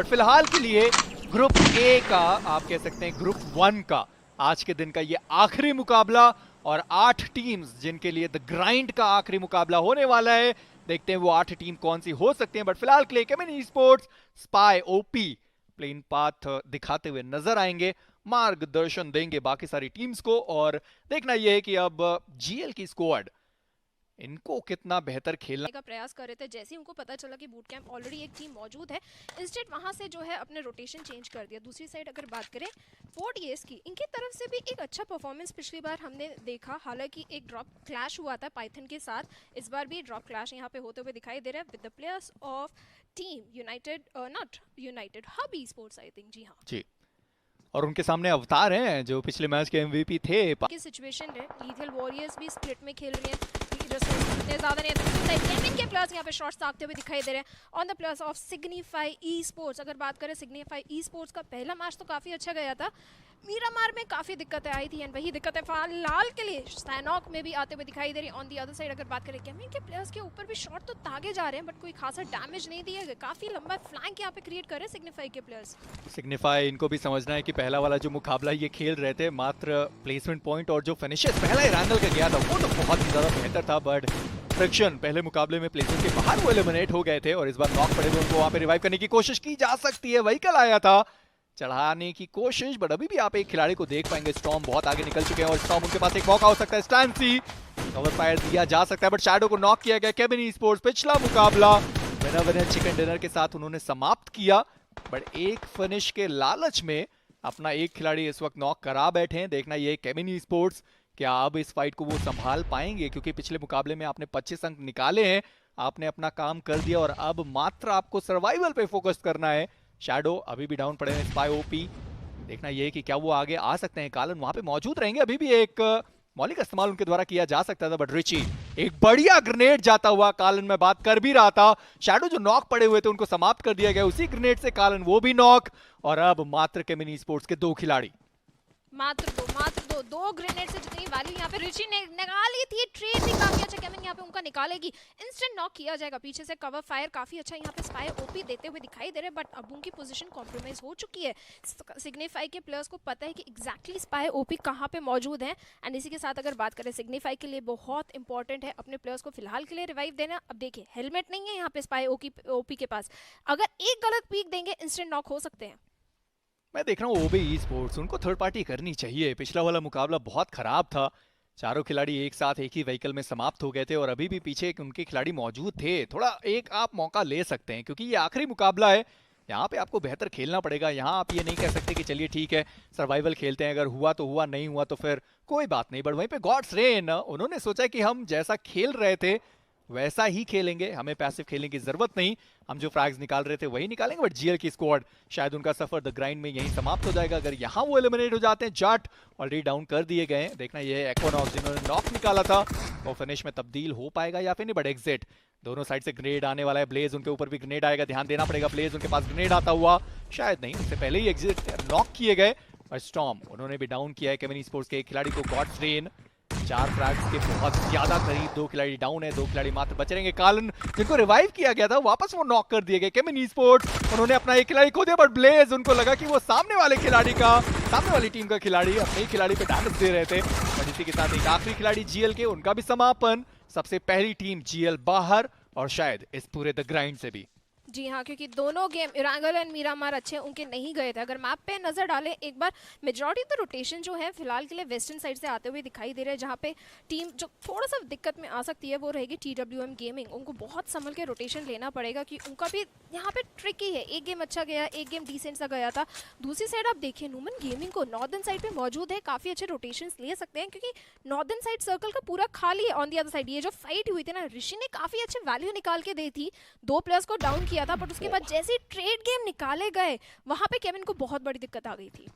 But फिलहाल के लिए ग्रुप ए का, आप कह सकते हैं ग्रुप 1 का आज के दिन का ये आखिरी मुकाबला, और 8 टीम्स जिनके लिए द ग्राइंड का आखिरी मुकाबला होने वाला है। देखते हैं वो 8 टीम कौन सी हो सकती हैं, बट फिलहाल के लिए केमिन esports spy OP plane path दिखाते हुए नजर आएंगे, मार्गदर्शन देंगे बाकी सारी टीम्स को। और देखना यह है कि अब जीएल की स्क्वाड इनको कितना बेहतर खेलना का प्रयास कर रहे थे। जैसे ही उनको पता चला कि बूट कैंप ऑलरेडी एक टीम मौजूद है, इंस्टेंट वहां से जो है अपने रोटेशन चेंज कर दिया। दूसरी साइड अगर बात करें पोर्ट की, इनकी तरफ से भी एक अच्छा परफॉर्मेंस पिछली बार हमने देखा। हालांकि एक ड्रॉप क्लैश हुआ था पाइथन के साथ, इस बार भी ड्रॉप क्लैश यहाँ पे होते हुए दिखाई दे रहा है with the players of team United, not United, hub esports I think. जी हाँ जी, और उनके सामने अवतार हैं जो पिछले मैच के एमवीपी थे। की सिचुएशन है, लीथल वॉरियर्स भी स्प्लिट में खेल रहे हैं, इतने ज्यादा नहीं है। केमिन के प्लेयर्स यहाँ पे शॉट्स ताकते हुए दिखाई दे रहे हैं on the players of signify e sports. अगर बात करें सिग्निफाई ई स्पोर्ट्स का पहला मैच तो काफी अच्छा गया था, मीरामार में काफी दिक्कतें आई थी, एंड वही दिक्कतें फिलहाल के लिए सैनॉक में भी आते हुए दिखाई दे रही है। ऑन दी अदर साइड अगर बात करें केमिन के प्लेयर्स के ऊपर भी शॉट तो तागे जा रहे हैं, बट कोई खासा डैमेज नहीं दिया गया। काफी लंबा फ्लैंक यहाँ पे क्रिएट कर रहे हैं सिग्निफाई के प्लेयर्स। सिग्निफाई इनको भी समझना है कि पहला वाला जो मुकाबला ये खेल रहे थे, मात्र प्लेसमेंट पॉइंट और जो फिनिशेस पहला इरांगल का गया था वो तो बहुत ही ज्यादा बेहतर था, बट फ्रिक्शन पहले मुकाबले में प्लेसमेंट के बाहर वो एलिमिनेट हो गए थे, और इस बार नॉक पड़े थे उनको वहां पे रिवाइव करने की कोशिश की जा सकती है। व्हीकल आया था चढ़ाने की कोशिश, बट अभी भी आप एक खिलाड़ी को देख पाएंगे, स्टॉर्म बहुत आगे निकल चुके हैं और स्टॉर्म उनके पास एक मौका हो सकता है, स्टैंसी कवर फायर दिया जा सकता है, बट शैडो को नॉक किया गया। केमिन ई-स्पोर्ट्स पिछला मुकाबला विनर चिकन डिनर के साथ उन्होंने समाप्त किया, बट एक फिनिश के लालच में अपना एक खिलाड़ी इस वक्त नॉक करा बैठे हैं। देखना ये केमिन ई-स्पोर्ट्स क्या अब इस फाइट को वो संभाल पाएंगे, क्योंकि पिछले मुकाबले में आपने 25 अंक निकाले हैं, आपने अपना काम कर दिया और अब मात्र आपको सर्वाइवल पे फोकस करना है। शैडो अभी भी डाउन पड़े हैं, स्पाई ओपी देखना ये कि क्या वो आगे आ सकते हैं। कालन वहां पे मौजूद रहेंगे, अभी भी एक मौली का इस्तेमाल उनके द्वारा किया जा सकता था, बट रिची एक बढ़िया ग्रेनेड जाता हुआ, कालन में बात कर भी रहा था, शैडो जो नॉक पड़े हुए थे उनको समाप्त कर दिया गया उसी ग्रेनेड से, कालन वो भी नॉक, और अब मात्र केमिन ई-स्पोर्ट्स के 2 खिलाड़ी, मात्र दो ग्रेनेड से जितनी वैल्यू यहाँ पे रिची ने निकाली थी। ट्रेड भी काफी अच्छा केमिन यहाँ पे उनका निकालेगी, इंस्टेंट नॉक किया जाएगा। पीछे से कवर फायर काफी अच्छा यहाँ पे स्पाई ओपी देते हुए दिखाई दे रहे हैं, बट अब उनकी पोजीशन कॉम्प्रोमाइज हो चुकी है। सिग्निफाई के प्लेयर्स को पता है कि एग्जैक्टली स्पाई ओपी कहाँ पे मौजूद है, एंड इसी के साथ अगर बात करें सिग्निफाई के लिए बहुत इंपॉर्टेंट है अपने प्लेयर्स को फिलहाल के लिए रिवाइव देना। अब देखिए हेलमेट नहीं है यहाँ पे स्पाई ओपी के पास, अगर एक गलत पीक देंगे इंस्टेंट नॉक हो सकते हैं। मैं देख रहा हूँ ओबी ई-स्पोर्ट्स उनको थर्ड पार्टी करनी चाहिए। पिछला वाला मुकाबला बहुत खराब था, चारों खिलाड़ी एक साथ एक ही व्हीकल में समाप्त हो गए थे और अभी भी पीछे उनके खिलाड़ी मौजूद थे। थोड़ा एक आप मौका ले सकते हैं, क्योंकि ये आखिरी मुकाबला है, यहाँ पे आपको बेहतर खेलना पड़ेगा। यहाँ आप ये नहीं कह सकते कि चलिए ठीक है सर्वाइवल खेलते हैं, अगर हुआ तो हुआ, नहीं हुआ तो फिर कोई बात नहीं। बट वहीं पे गॉड्स रेन उन्होंने सोचा कि हम जैसा खेल रहे थे वैसा ही खेलेंगे, हमें पैसिव खेलने की जरूरत नहीं, हम जो फ्रैग्स निकाल रहे थे वही निकालेंगे। बट जीएल की स्क्वाड शायद उनका सफर द ग्राइंड में यहीं समाप्त हो जाएगा अगर यहाँ वो एलिमिनेट हो जाते हैं। जाट ऑलरेडी डाउन कर दिए गए हैं, देखना ये एक्वानॉक्स जिन्होंने नॉक निकाला था वो फिनिश में तब्दील हो पाएगा या फिर नहीं। बट एग्जिट दोनों साइड से ग्रेनेड आने वाला है, ब्लेज उनके ऊपर भी ग्रेनेड आएगा, ध्यान देना पड़ेगा। ब्लेज उनके पास ग्रेनेड आता हुआ शायद नहीं, उससे पहले ही एग्जिट नॉक किए गए। और स्टॉर्म उन्होंने भी डाउन किया है केमिन ई-स्पोर्ट्स के एक खिलाड़ी को। गॉड्स रेन 4 फ्रैग्स के बहुत ज्यादा करीब, 2 खिलाड़ी डाउन है, 2 खिलाड़ी मात्र बचे रहेंगे। कालन जिनको रिवाइव किया गया था वापस वो नॉक कर दिए गए केमिन ई-स्पोर्ट्स, उन्होंने अपना एक खिलाड़ी खो दिया, बट ब्लेज उनको लगा कि वो सामने वाली टीम का खिलाड़ी अपने ही खिलाड़ी पे डैमेज दे रहे थे। और इसी के साथ एक आखिरी खिलाड़ी जीएल के, उनका भी समापन। सबसे पहली टीम जीएल बाहर, और शायद इस पूरे द ग्राइंड से भी। जी हाँ, क्योंकि दोनों गेम इरांगल एंड मीरामार अच्छे उनके नहीं गए थे। अगर मैप पे नजर डालें एक बार, मेजॉरिटी तो रोटेशन जो है फिलहाल के लिए वेस्टर्न साइड से आते हुए दिखाई दे रहे हैं, जहाँ पे टीम जो थोड़ा सा दिक्कत में आ सकती है वो रहेगी TWM गेमिंग। उनको बहुत संभल के रोटेशन लेना पड़ेगा कि उनका भी यहाँ पे ट्रिकी है। एक गेम अच्छा गया, एक गेम डिसेंट सा गया था। दूसरी साइड आप देखिए न्यूमन गेमिंग को नॉर्दर्न साइड पे मौजूद है, काफी अच्छे रोटेशन ले सकते हैं क्योंकि नॉर्दर्न साइड सर्कल का पूरा खाली है। ऑन दी अदर साइड ये जो फाइट हुई थी ना, ऋषि ने काफी अच्छे वैल्यू निकाल के दी थी, 2 प्लेयर्स को डाउन किया था, बट उसके बाद जैसे ट्रेड गेम निकाले गए वहां पे केविन को बहुत बड़ी दिक्कत आ गई थी।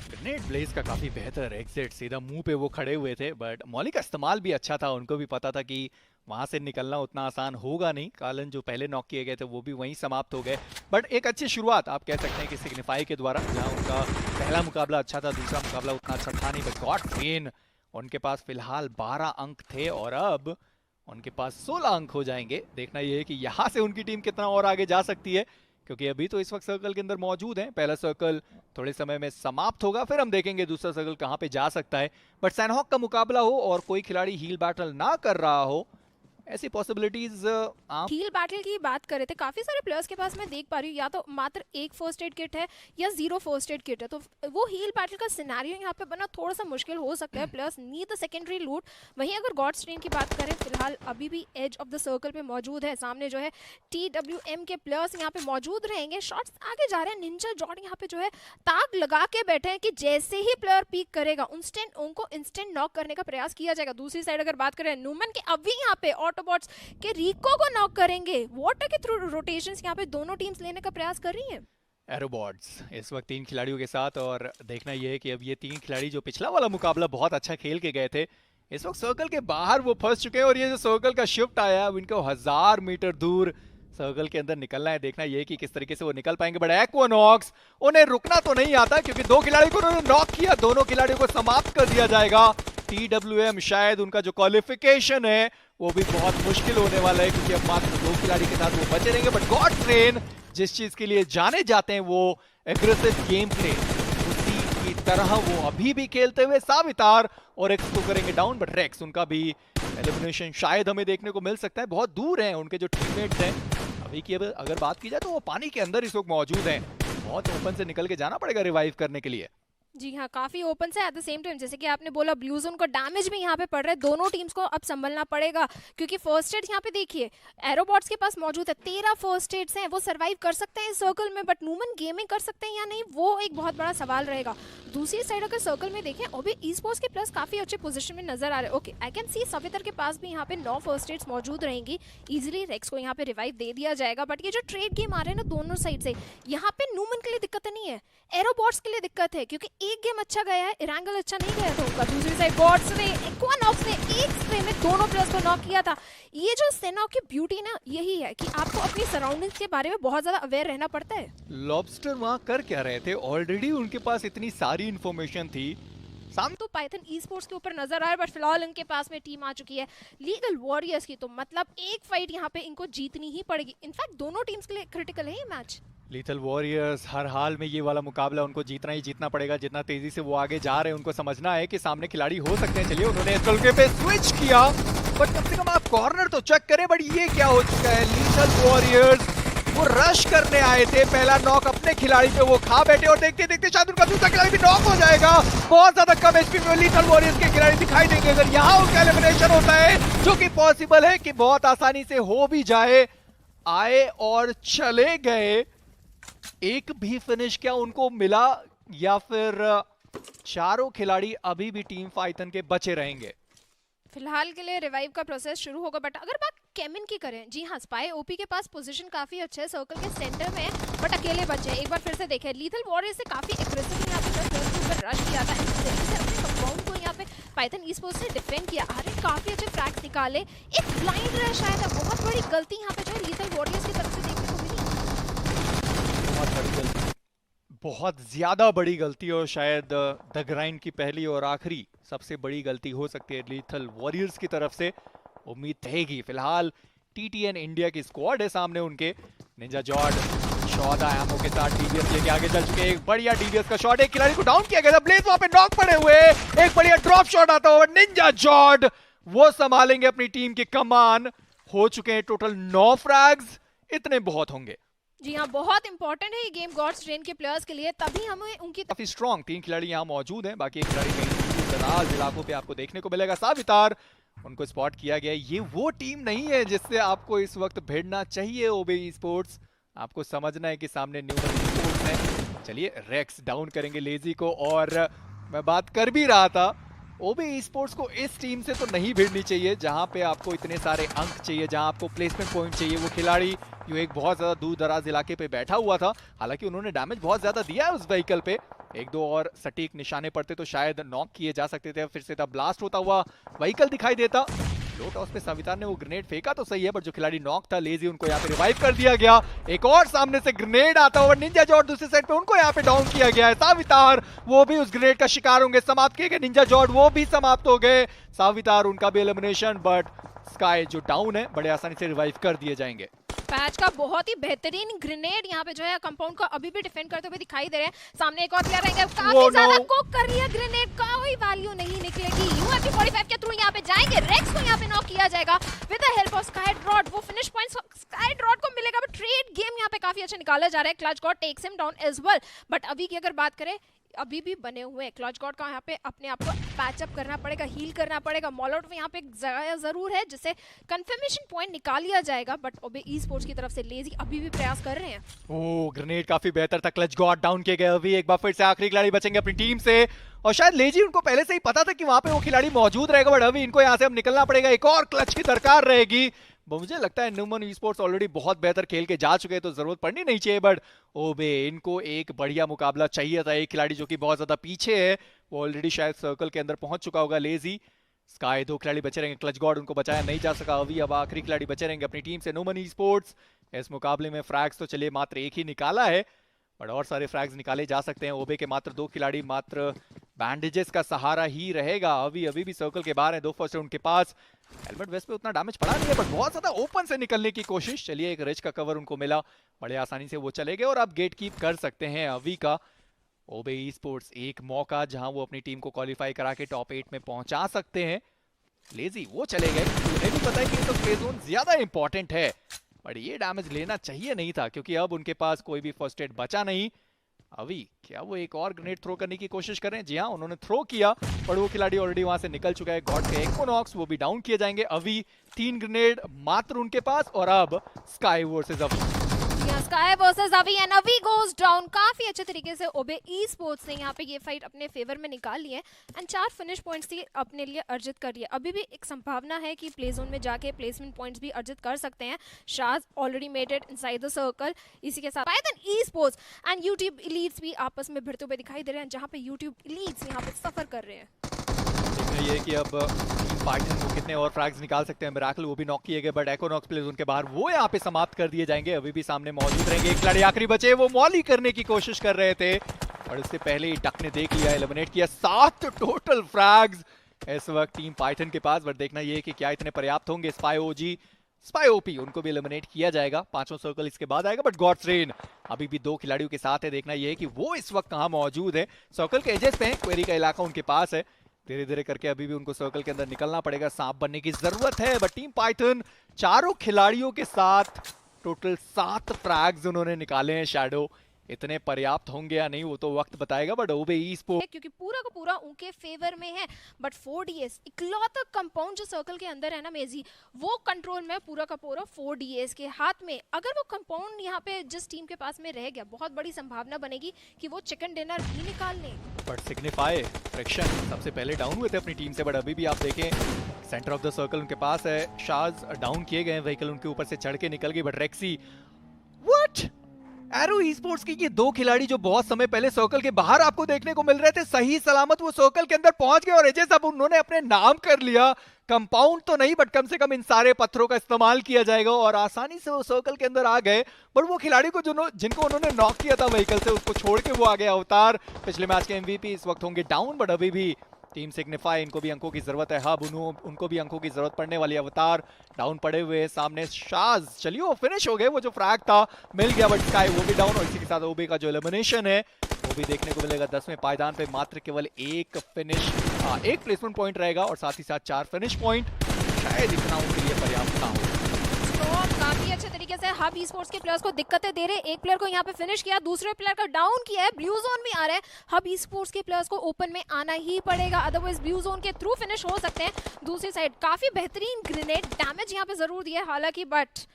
ग्रेनेड ब्लेज का काफी बेहतर एग्जिट, सीधा मुंह पे वो खड़े हुए थे, बट मौली का इस्तेमाल भी अच्छा था। उनको भी पता था कि वहां से निकलना उतना आसान होगा नहीं। कालन जो पहले नॉक किए गए थे वो भी वहीं समाप्त हो गए, बट एक अच्छी शुरुआत आप कह सकते हैं कि सिग्निफाई के द्वारा, जहां उनका पहला मुकाबला अच्छा था, दूसरा मुकाबला उतना अच्छा था नहीं। बट गॉड रेन उनके पास फिलहाल 12 अंक थे और अब उनके पास 16 अंक हो जाएंगे। देखना यह है कि यहाँ से उनकी टीम कितना और आगे जा सकती है, क्योंकि अभी तो इस वक्त सर्कल के अंदर मौजूद हैं। पहला सर्कल थोड़े समय में समाप्त होगा, फिर हम देखेंगे दूसरा सर्कल कहां पे जा सकता है। बट सैनहॉक का मुकाबला हो और कोई खिलाड़ी हील बैटल ना कर रहा हो, ऐसी पॉसिबिलिटीज आप हील बैटल की बात कर रहे थे, काफी सारे प्लेयर्स के पास मैं देख पा रही हूँ या तो मात्र एक फर्स्ट एड किट है या 0 फर्स्ट एड किट है, तो वो हील बैटल का सिनेरियो यहाँ पे बना थोड़ा सा मुश्किल हो सकता है। प्लेयर्स नीड द सेकेंडरी लूट। वहीं अगर गॉड्स ट्रेन की बात करें, फिलहाल अभी भी एज ऑफ द सर्कल पे मौजूद है। सामने जो है TWM के प्लेयर्स यहाँ पे मौजूद रहेंगे। शॉट्स आगे जा रहे हैं। निंजा जॉड यहाँ पे जो है ताक लगा के बैठे हैं कि जैसे ही प्लेयर पीक करेगा उनको इंस्टेंट नॉक करने का प्रयास किया जाएगा। दूसरी साइड अगर बात करें न्यूमन के, अभी यहाँ पे ऑटोबॉट्स के रिको को नॉक करेंगे। वाटर के थ्रू रोटेशंस यहाँ पे दोनों टीम्स लेने का प्रयास कर रही हैं। एरोबॉट्स इस वक्त 3 खिलाड़ियों के साथ, और देखना यह है कि अब ये 3 खिलाड़ी जो पिछला वाला मुकाबला बहुत अच्छा खेल के गए थे, इस वक्त सर्कल के बाहर वो फंस चुके हैं। और ये जो सर्कल का शिफ्ट आया, अब इनको 1000 मीटर दूर सर्कल के अंदर निकलना है। देखना यह कि किस तरीके से वो निकल पाएंगे। बट एक्वानॉक्स, उन्हें रुकना तो नहीं आता क्योंकि 2 खिलाड़ी को उन्होंने नॉक किया, दोनों खिलाड़ियों को समाप्त कर दिया जाएगा। TWM शायद उनका जो क्वालिफिकेशन है वो भी बहुत मुश्किल होने वाला है क्योंकि अब मात्र 2 खिलाड़ी के साथ वो बचे रहेंगे। बट गॉड ट्रेन जिस चीज के लिए जाने जाते हैं, वो एग्रेसिव गेम प्ले, उसी की तरह वो अभी भी खेलते हुए सावितार और एक्स को करेंगे डाउन। बट रेक्स, उनका भी एलिमिनेशन शायद हमें देखने को मिल सकता है। बहुत दूर हैं उनके जो टीममेट्स हैं। अभी की अगर बात की जाए तो वो पानी के अंदर इस वक्त मौजूद हैं। बहुत ओपन से निकल के जाना पड़ेगा रिवाइव करने के लिए। जी हाँ, काफी ओपन से। एट द सेम टाइम जैसे कि आपने बोला, ब्लू जोन को डैमेज भी यहाँ पे पड़ रहा है। दोनों टीम्स को अब संभलना पड़ेगा क्योंकि फर्स्ट एड यहाँ पे देखिए एरोबॉट्स के पास मौजूद है। 13 फर्स्ट एड्स हैं, वो सर्वाइव कर सकते हैं इस सर्कल में, बट न्यूमन गेमिंग कर सकते हैं या नहीं, वो एक बहुत बड़ा सवाल रहेगा। दूसरी साइड अगर सर्कल में देखें, ओबी ई स्पोर्ट्स के प्लस काफी अच्छे पोजीशन में नजर आ रहे हैं। Okay, I can see Savitar के पास भी यहाँ पे 9 फर्स्ट एड्स मौजूद रहेंगी। इजिली रेक्स को यहाँ पे रिवाइव दे दिया जाएगा। बट ये जो ट्रेड गेम आ रहे हैं ना दोनों साइड से, यहाँ पे न्यूमन के लिए दिक्कत नहीं है, एरोबॉट्स के लिए दिक्कत है क्योंकि एक गेम अच्छा गया है, इरांगल अच्छा नहीं गया था उनका। दूसरी साइड गॉड्स ने, एक्वानॉक्स ने एक स्प्रे में दोनों प्लेयर्स को नॉक किया था। ये जो सैनहॉक की ब्यूटी ना यही है कि आपको अपनी सराउंडिंग्स के बारे में बहुत ज्यादा अवेयर रहना पड़ता है। लॉबस्टर वहां कर क्या रहे थे? ऑलरेडी उनके पास इतनी सारी इंफॉर्मेशन थी। तो पाइथन ई स्पोर्ट्स के ऊपर नजर आ रहा है, बट फिलहाल इनके पास में टीम आ चुकी है लीगल वॉरियर्स की, तो मतलब एक फाइट यहाँ पे इनको जीतनी ही पड़ेगी। इनफैक्ट दोनों टीम्स के लिए क्रिटिकल है ये मैच। लीथल वॉरियर्स हर हाल में ये वाला मुकाबला उनको जीतना ही जीतना पड़ेगा। जितना तेजी से वो आगे जा रहे हैं, उनको समझना है कि सामने खिलाड़ी हो सकते हैं। चलिए, उन्होंने एसएलके पे स्विच किया, बट कम से कम आप कॉर्नर तो चेक करें। बट ये क्या हो चुका है, लीथल वॉरियर्स वो रश करने आए थे, पहला नॉक अपने खिलाड़ी पे वो खा बैठे और देखते देखते शायद उनका दूसरा खिलाड़ी भी नॉक हो जाएगा। बहुत ज्यादा कम एचपी में लीथल वॉरियर्स के खिलाड़ी दिखाई देंगे। अगर यहाँ उनका एलिमिनेशन होता है, जो कि पॉसिबल है कि बहुत आसानी से हो भी जाए, आए और चले गए। एक भी फिनिश क्या उनको मिला या फिर चारों खिलाड़ी अभी भी टीम पाइथन के बचे रहेंगे? फिलहाल के लिए रिवाइव का प्रोसेस शुरू होगा। बट अगर बात केमिन की करें, जी हाँ, स्पाई ओपी के पास पोजीशन काफी अच्छा है, सर्कल के सेंटर में है, बट अकेले बचे हैं। एक बार फिर से देखें, लीथल वॉरियर से काफी एग्रेसिव यहाँ पे रश किया था, अपने कंपाउंड को यहाँ पे पाइथन ई स्पोर्ट्स ने डिफेंड किया। अरे काफी अच्छे फ्रैग्स निकाले, एक ब्लाइंड रश आया था। बहुत बड़ी गलती यहाँ पे जो है लीथल वॉरियर्स की तरफ से देखने को मिली। बहुत बड़ी गलती, बहुत ज्यादा बड़ी गलती, और शायद द ग्राइंड की पहली और आखिरी सबसे बड़ी गलती हो सकती है लीथल वॉरियर्स की तरफ से। उम्मीद रहेगी। फिलहाल TTN इंडिया की स्क्वाड है सामने उनके। निंजा जॉर्ड 14 एमओ के साथ डीबीएस लेके आगे चल चुके हैं। एक बढ़िया डीबीएस का शॉट, एक खिलाड़ी को डाउन किया गया था, ब्लेज वहां पे नॉक पड़े हुए। एक बढ़िया ड्रॉप शॉट आता हुआ, निंजा जॉर्ड वो संभालेंगे अपनी टीम की कमान। हो चुके हैं टोटल 9 फ्रैग्स, इतने बहुत होंगे। जी हाँ, बहुत इंपॉर्टेंट है ये गेम गॉड्स ट्रेन के प्लेयर्स के लिए, तभी हमें उनकी काफी स्ट्रॉन्ग 3 खिलाड़ी यहाँ मौजूद हैं। बाकी एक खिलाड़ी कहीं दराज इलाकों पे आपको देखने को मिलेगा। सावितार, उनको स्पॉट किया गया। ये वो टीम नहीं है जिससे आपको इस वक्त भिड़ना चाहिए। ओबे ई स्पोर्ट्स, आपको समझना है कि सामने न्यूमन ई स्पोर्ट्स है। चलिए, रेक्स डाउन करेंगे लेजी को। और मैं बात कर भी रहा था, ओबे ई स्पोर्ट्स को इस टीम से तो नहीं भिड़नी चाहिए जहां पे आपको इतने सारे अंक चाहिए, जहां आपको प्लेसमेंट पॉइंट चाहिए। वो खिलाड़ी जो एक बहुत ज्यादा दूर दराज इलाके पे बैठा हुआ था, हालांकि उन्होंने डैमेज बहुत ज्यादा दिया है उस व्हीकल पे। 1-2 और सटीक निशाने पड़ते तो शायद नॉक किए जा सकते थे। फिर से था ब्लास्ट होता हुआ व्हीकल दिखाई देता। लो टॉस पे सवितार ने वो ग्रेनेड फेंका तो सही है, पर जो खिलाड़ी नॉक था लेजी, उनको यहाँ पे रिवाइव कर दिया गया। एक और सामने से ग्रेनेड आता हुआ, निंजा जॉर्ड दूसरी साइड पे, उनको यहाँ पे डाउन किया गया है। सावितार वो भी उस ग्रेनेड का शिकार होंगे, समाप्त किए गए। निंजा जॉर्ड वो भी समाप्त हो गए। सावितार, उनका भी एलिमिनेशन, बट स्काई जो डाउन है बड़े आसानी से रिवाइव कर दिए जाएंगे। पैच का बहुत ही बेहतरीन ग्रेनेड यहाँ पे जो है कंपाउंड को अभी भी डिफेंड करते हुए दिखाई दे रहे हैं। सामने एक और प्लेयर रहेंगे, काफी ज्यादा कुक कर रही है ग्रेनेड का, कोई वैल्यू नहीं निकलेगी। यूएमपी 45 के थ्रू यहाँ पे जाएंगे, रेक्स को यहाँ पे नॉक किया जाएगा with the help of sky drought. वो फिनिश पॉइंट स्काई ड्रॉट को मिलेगा, बट ट्रेड गेम यहाँ पे काफी अच्छा निकाला जा रहा है। Clutch god takes him down as well, but अभी की अगर बात करें अभी भी बने हुए हैं। क्लच गॉड का यहाँ पे अपने आप को पैचअप करना पड़ेगा, हील करना पड़ेगा। मॉलआउट यहाँ पे एक जगह जरूर है जिससे कंफर्मेशन पॉइंट निकाल लिया जाएगा, बट ओबे ई स्पोर्ट्स की तरफ से लेजी अभी भी प्रयास कर रहे हैं। ओह, ग्रेनेड काफी बेहतर था, क्लच गॉड डाउन किए गए। अभी एक बार फिर से आखिरी खिलाड़ी बचेंगे अपनी टीम से, और शायद लेजी उनको पहले से ही पता था कि वहां पे वो खिलाड़ी मौजूद रहेगा, बट अभी इनको यहाँ से अब निकलना पड़ेगा। एक और क्लच की दरकार रहेगी। मुझे लगता है न्यूमन ई स्पोर्ट्स ऑलरेडी बहुत बेहतर खेल के जा चुके हैं, तो जरूरत पड़नी नहीं चाहिए, बट ओबे इनको एक बढ़िया मुकाबला चाहिए था। एक खिलाड़ी जो कि बहुत ज्यादा पीछे है वो ऑलरेडी शायद सर्कल के अंदर पहुंच चुका होगा। लेजी, स्काई, दो खिलाड़ी बचे रहेंगे। क्लच गॉड उनको बचाया नहीं जा सका। अभी अब आखिरी खिलाड़ी बचे रहेंगे अपनी टीम से न्यूमन ई स्पोर्ट्स। इस मुकाबले में फ्रैग्स तो चलिए मात्र एक ही निकाला है, बट और सारे फ्रैग्स निकाले जा सकते हैं। ओबे के मात्र दो खिलाड़ी, मात्र बैंडेजेस का सहारा ही रहेगा। अभी भी सर्कल के बाहर है, दो फर्स्ट उनके पास। हेलमेट वेस्ट पे उतना डैमेज पड़ा नहीं है, बट बहुत ज्यादा ओपन से निकलने की कोशिश। चलिए एक रिच का कवर उनको मिला, बड़े आसानी से वो चले गए और अब गेट कीप कर सकते हैं अभी का ओबे ई स्पोर्ट्स। एक मौका जहां वो अपनी टीम को क्वालिफाई करा के टॉप 8 में पहुंचा सकते हैं। लेजी वो चले गए, उन्हें भी पता है कि तो स्पेस जोन ज्यादा इंपॉर्टेंट है, बट ये डैमेज लेना चाहिए नहीं था क्योंकि अब उनके पास कोई भी फर्स्ट एड बचा नहीं। अभी क्या वो एक और ग्रेनेड थ्रो करने की कोशिश कर रहे हैं? जी हाँ, उन्होंने थ्रो किया, पर वो खिलाड़ी ऑलरेडी वहां से निकल चुका है। गॉड के इक्विनॉक्स वो भी डाउन किए जाएंगे। अभी 3 ग्रेनेड मात्र उनके पास, और अब स्काई वर्सेस अभी। स्काई वर्सेस अवी एंड अवी गोज डाउन। काफी अच्छे तरीके से ओबे ई स्पोर्ट्स ने यहाँ पे ये फाइट अपने फेवर में निकाल ली है एंड 4 फिनिश पॉइंट्स ही अपने लिए अर्जित कर लिए। अभी भी एक संभावना है कि प्ले जोन में जाके प्लेसमेंट पॉइंट्स भी अर्जित कर सकते हैं। Shaz already made it inside the circle. इसी के साथ Python e sports and YouTube elites भी आपस में भिड़ते हुए दिखाई दे रहे हैं, जहाँ पे यूट्यूब इलीट्स यहाँ पे सफर कर रहे हैं। ये कि अब पाइथन को कितने और फ्रैग्स निकाल सकते हैं। मिराकल वो भी नॉक किए गए, बट इक्विनॉक्स प्ले जोन के बाहर वो यहाँ पे समाप्त कर दिए जाएंगे। अभी भी सामने मौजूद रहेंगे। एक खिलाड़ी आखिरी बचे, वो मॉली करने की कोशिश कर रहे थे, और इससे पहले ही डक ने देख लिया, एलिमिनेट किया। 7 टोटल फ्रैग्स इस वक्त टीम पाइथन के पास, बट देखना ये कि क्या इतने पर्याप्त होंगे। स्पाई ओजी, स्पाई ओपी, उनको भी एलिमिनेट किया जाएगा। 5वां सर्कल इसके बाद आएगा, बट गॉड्स रेन अभी भी 2 खिलाड़ियों के साथ है। देखना ये है कि वो इस वक्त कहाँ मौजूद है। सर्कल के एजेस पे क्वेरी का इलाका उनके पास है। धीरे धीरे करके अभी भी उनको सर्कल के अंदर निकलना पड़ेगा, सांप बनने की जरूरत है। बट टीम पाइथन 4 खिलाड़ियों के साथ टोटल 7 फ्रैग्स उन्होंने निकाले हैं। शैडो इतने पर्याप्त होंगे या नहीं वो तो वक्त बताएगा, बट ओबे ई स्पोर्ट्स क्योंकि पूरा का पूरा उनके फेवर में है। बट 4DS इकलौता कंपाउंड जो सर्कल के अंदर है ना मेजी, वो कंट्रोल में पूरा का पूरा 4DS के हाथ में। अगर वो कंपाउंड यहाँ पे जिस टीम के पास में रह गया, बहुत बड़ी संभावना बनेगी कि वो चिकन डिनर भी निकाल लें। बट सिग्निफाई फ्रिक्शन सबसे पहले डाउन हुए थे अपनी टीम से, बट अभी भी आप देखें सेंटर ऑफ द सर्कल उनके पास है। शाज डाउन किए गए, व्हीकल उनके ऊपर से चढ़ के निकल गई, but रेक्सी what arrow e sports की ये 2 खिलाड़ी जो बहुत समय पहले सर्कल के बाहर आपको देखने को मिल रहे थे, सही सलामत वो सर्कल के अंदर पहुंच गए, और एजेस अब उन्होंने अपने नाम कर लिया। कंपाउंड तो नहीं, बट कम से कम इन सारे पत्थरों का इस्तेमाल किया जाएगा, और आसानी से वो सर्कल के अंदर आ गए। बट वो खिलाड़ी को जिनको उन्होंने नॉक किया था व्हीकल से, उसको छोड़ के वो आ गया अवतार। पिछले मैच के एमवीपी इस वक्त होंगे डाउन, बट अभी भी टीम सिग्निफाई, इनको भी अंकों की जरूरत है। हब उनको भी अंकों की जरूरत पड़ने वाली। अवतार डाउन पड़े हुए, सामने शाज, चलिए वो फिनिश हो गए। वो जो फ्रैग था मिल गया, बट स्काई वो भी डाउन, और इसी के साथ ओबे का जो एलिमिनेशन है वो भी देखने को मिलेगा। 10वें पायदान पे मात्र केवल एक प्लेसमेंट पॉइंट रहेगा, और साथ ही साथ 4 फिनिश पॉइंट शायद इतना उनके लिए पर्याप्त ना हो। काफी अच्छे तरीके से हब ई स्पोर्ट्स के प्लेयर्स को दिक्कतें दे रहे हैं। एक प्लेयर को यहाँ पे फिनिश किया, दूसरे प्लेयर का डाउन किया है। ब्लू जोन भी आ रहा है, हब ई स्पोर्ट्स के प्लेयर्स को ओपन में आना ही पड़ेगा, अदरवाइज ब्लू जोन के थ्रू फिनिश हो सकते हैं। दूसरी साइड काफी बेहतरीन ग्रेनेड डैमेज यहाँ पे जरूर दिया है हालांकि, but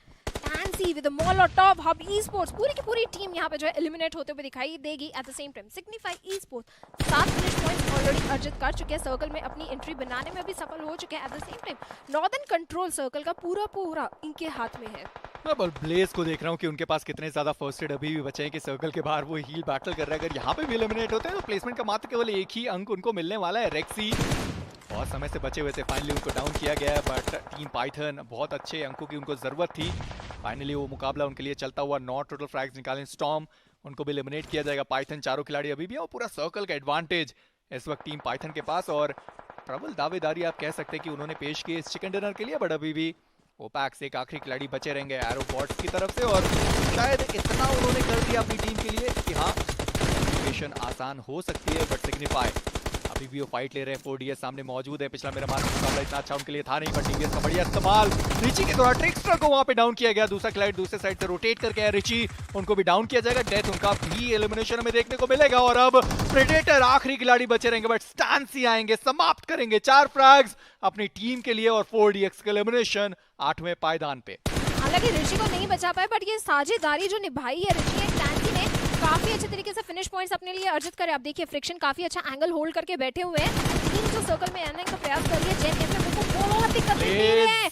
Tansy with the Molotov, hub e sports पूरी की पूरी टीम यहाँ पे जो है एलिमिनेट होते हुए दिखाई देगी। At the same time signify e sports 7 finish points already अर्जित कर चुके हैं, सर्कल में अपनी एंट्री बनाने में भी सफल हो चुके हैं। At the same time northern control circle का पूरा इनके हाथ में है। मैं ब्लेज को देख रहा हूँ कि उनके पास कितने ज्यादा फर्स्ट एड अभी भी बचे हैं कि सर्कल के बाहर वो हील बैटल कर रहा है। अगर यहाँ पे भी एलिमिनेट होते हैं तो प्लेसमेंट का मात्र केवल एक ही अंक उनको मिलने वाला है। रेक्सी बहुत समय से बचे हुए थे, फाइनली उनको डाउन किया गया है, बट टीम पाइथन बहुत अच्छे अंकों की उनको जरूरत थी। फाइनली वो मुकाबला उनके लिए चलता हुआ। 9 टोटल फ्रैग्स निकाले। स्टॉर्म उनको भी एलिमिनेट किया जाएगा। पाइथन 4 खिलाड़ी अभी भी, और पूरा सर्कल का एडवांटेज इस वक्त टीम पाइथन के पास, और प्रबल दावेदारी आप कह सकते हैं कि उन्होंने पेश की इस चिकन डिनर के लिए, बट अभी भी ओपैक्स एक आखिरी खिलाड़ी बचे रहेंगे एरो बॉट्स की तरफ से, और शायद इतना उन्होंने कर दिया अपनी टीम के लिए कि हाँ मिशन आसान हो सकती है, बट सिग्निफाई अभी भी वो फाइट ले रहे हैं। 4DS सामने मौजूद है, पिछला मेरा मार्क मुकाबला इतना अच्छा उनके लिए था नहीं, बट टीवीएस का बढ़िया इस्तेमाल, रिची के द्वारा ट्रिक्स्टर को वहां पे डाउन किया गया। दूसरा खिलाड़ी दूसरे साइड से रोटेट करके आया रिची, उनको भी डाउन किया जाएगा। डेथ उनका भी एलिमिनेशन में देखने को मिलेगा, और अब प्रेडेटर आखिरी खिलाड़ी बचे रहेंगे, बट स्टांसी आएंगे, समाप्त करेंगे 4 फ्रैग्स अपनी टीम के लिए, और 4DX का एलिमिनेशन 8वें पायदान पे। हालांकि ऋषि को नहीं बचा पाए, बट ये साझेदारी जो निभाई है ऋषि एंड टैंसी ने, काफी अच्छे तरीके से फिनिश पॉइंट्स अपने लिए अर्जित करे। आप देखिए फ्रिक्शन काफी अच्छा एंगल होल्ड करके बैठे हुए हैं, टीम जो सर्कल में आने का प्रयास कर रही है। जेन एफएम को बहुत दिक्कत दे रही है,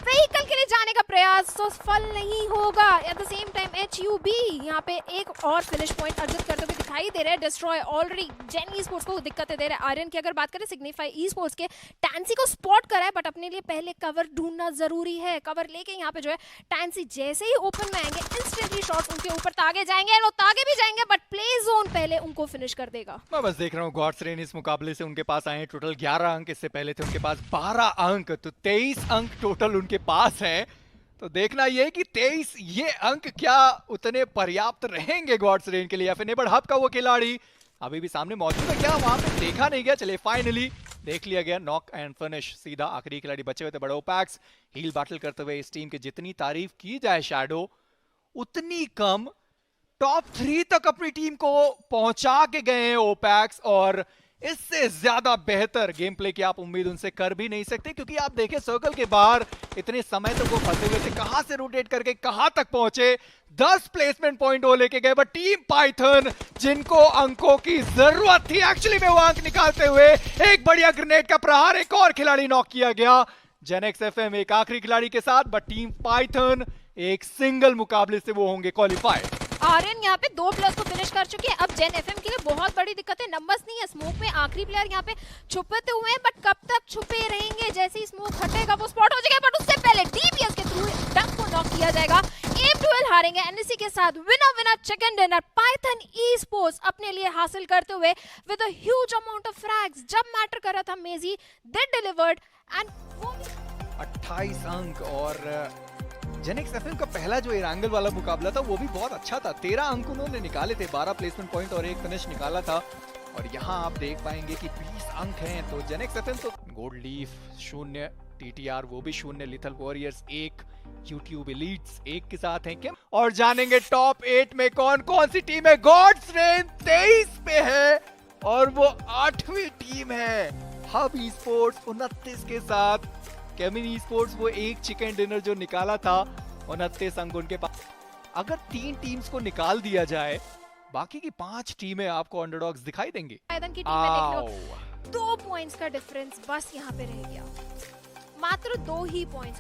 व्हीकल के लिए जाने का प्रयास सफल नहीं होगा। At the same time HUB यहाँ पे एक और फिनिश पॉइंट अर्जित करते हुए दिखाई दे रहे हैं। डिस्ट्रॉय ऑलरेडी जेन ई स्पोर्ट्स को दिक्कतें दे रहे हैं। आर्यन की अगर बात करें सिग्निफाई ई स्पोर्ट्स के, टैंसी को स्पॉट करा है, बट अपने लिए पहले कवर ढूंढना जरूरी है। कवर लेके यहाँ पे जो है टैंसी जैसे ही ओपन में आएंगे इंस्टेंटली शॉट्स उनके ऊपर तागे जाएंगे, और तागे भी जाएंगे, बट प्ले जोन पहले उनको फिनिश कर देगा। मैं बस देख रहा हूँ गॉड्स रेन इस मुकाबले से उनके पास आए टोटल 11 अंक, इससे पहले थे उनके पास 12 अंक, तो 23 अंक टोटल उनके पास हैं। तो देखना ये कि 23 ये अंक क्या उतने पर्याप्त रहेंगे गॉड्स रेन के लिए, या फिर नेबर हब का वो खिलाड़ी अभी भी सामने मौजूद है क्या, वहां पे देखा नहीं गया। चले फाइनली देख लिया गया, नॉक एंड फिनिश, सीधा आखिरी खिलाड़ी बचे हुए थे बड़े ओपैक्स हील बैटल करते हुए। इस टीम की जितनी तारीफ की जाए शैडो उतनी कम, टॉप 3 तक अपनी टीम को पहुंचा के गए हैं ओपैक्स, और इससे ज्यादा बेहतर गेम प्ले की आप उम्मीद उनसे कर भी नहीं सकते, क्योंकि आप देखें सर्कल के बाहर इतने समय तक वो फंसे हुए थे, कहां से रोटेट करके कहां तक पहुंचे, 10 प्लेसमेंट पॉइंट वो लेके गए, बट टीम पाइथन जिनको अंकों की जरूरत थी एक्चुअली में वो अंक निकालते हुए एक बढ़िया ग्रेनेड का प्रहार, एक और खिलाड़ी नॉक किया गया। जेनेक्स एफएम एक आखिरी खिलाड़ी के साथ, बट टीम पाइथन एक सिंगल मुकाबले से वो होंगे क्वालिफाइड। आर्यन यहाँ पे 2+ को फिनिश कर चुकी है। अब जेन एफएम के लिए बहुत बड़ी दिक्कत है, नंबर्स नहीं है। स्मोक में आखिरी प्लेयर यहाँ पे छुपते हुए हैं, बट कब तक छुपे रहेंगे, जैसे ही स्मोक हटेगा वो स्पॉट हो जाएगा, बट उससे पहले डीपीएस के थ्रू डक को नॉक किया जाएगा। एम डुएल हारेंगे एनएससी के साथ। Winner winner chicken dinner Python e sports अपने लिए हासिल करते हुए with a huge amount of फ्रैग्स। जब मैटर कर रहा था मेजी दे डिलीवर्ड एंड 28 अंक, और जेनेक्स एफएम का पहला जो इरांगल वाला मुकाबला था वो भी बहुत अच्छा था, 13 अंक उन्होंने निकाले थे, 12 प्लेसमेंट पॉइंट और एक फिनिश निकाला था, और यहाँ आप देख पाएंगे कि 20 अंक हैं। तो जेनेक्स एफएम तो गोल्ड लीफ 0, TTR वो भी 0, लिथल वॉरियर्स 1, यूट्यूब एलीट्स 1 के साथ हैं क्या, और जानेंगे टॉप 8 में कौन कौन सी टीम है। गॉड्स रेन 23 पे है, और वो 8वीं टीम है। हब ई स्पोर्ट्स 29 के साथ, केमिन ई स्पोर्ट्स वो एक चिकन डिनर जो निकाला था 29 अंक उनके पास। अगर 3 टीम्स को निकाल दिया जाए, बाकी की 5 टीमें आपको अंडरडॉग्स दिखाई देंगी। पाइथन की टीम में देख लो 2 पॉइंट्स का डिफरेंस बस यहाँ पे रह गया, मात्र 2 ही पॉइंट्स।